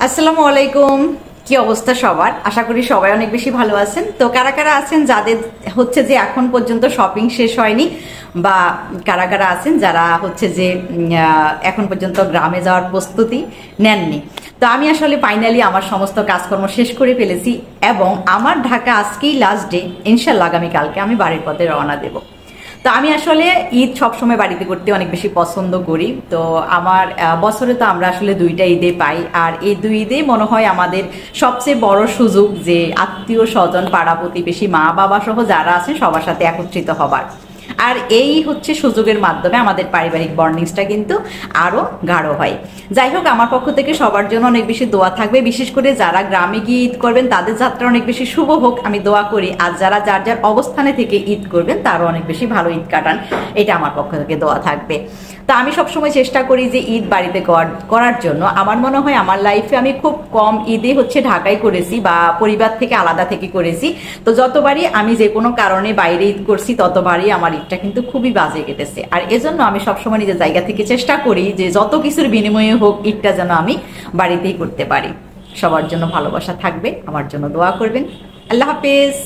আসসালামু আলাইকুম। কি অবস্থা সবার? আশা করি সবাই অনেক বেশি ভালো আছেন। তো কারা কারা আছেন যাদের হচ্ছে যে এখন পর্যন্ত শপিং শেষ হয়নি, বা কারা কারা আছেন যারা হচ্ছে যে এখন পর্যন্ত গ্রামে যাওয়ার প্রস্তুতি নেননি? তো আমি আসলে ফাইনালি আমার সমস্ত কাজকর্ম শেষ করে ফেলেছি এবং আমার ঢাকা আজকেই লাস্ট ডে। ইনশাল্লাহ আগামীকালকে আমি বাড়ির পথে রওনা দেব। তো আমি আসলে ঈদ সবসময় বাড়িতে করতে অনেক বেশি পছন্দ করি। তো আমার বছরে তো আমরা আসলে দুইটা ঈদে পাই, আর এই দুই ঈদে মনে হয় আমাদের সবচেয়ে বড় সুযোগ যে আত্মীয় স্বজন, পাড়া প্রতিবেশী, মা বাবা সহ যারা আছেন সবার সাথে একত্রিত হবার। আর এই হচ্ছে সুযোগের মাধ্যমে আমাদের পারিবারিক বন্ডিংসটা কিন্তু আরো গাঢ় হয়। যাই হোক, আমার পক্ষ থেকে সবার জন্য অনেক বেশি দোয়া থাকবে। বিশেষ করে যারা গ্রামে গিয়ে ঈদ করবেন তাদের যাত্রা অনেক বেশি শুভ হোক, আমি দোয়া করি। আর যারা যার যার অবস্থানে থেকে ঈদ করবেন তারও অনেক বেশি ভালো ঈদ কাটান, এটা আমার পক্ষ থেকে দোয়া থাকবে। তা আমি সবসময় চেষ্টা করি যে ঈদ বাড়িতে করার জন্য। আমার মনে হয় আমার লাইফে আমি খুব কম ঈদে হচ্ছে ঢাকায় করেছি বা পরিবার থেকে আলাদা থেকে করেছি। তো যতবারই আমি যে কোনো কারণে বাইরে ঈদ করছি ততবারই আমার ঈদটা কিন্তু খুবই বাজে কেটেছে। আর এজন্য আমি সবসময় নিজের জায়গা থেকে চেষ্টা করি যে যত কিছুর বিনিময়ে হোক ঈদটা যেন আমি বাড়িতেই করতে পারি। সবার জন্য ভালোবাসা থাকবে, আমার জন্য দোয়া করবেন। আল্লাহ হাফেজ।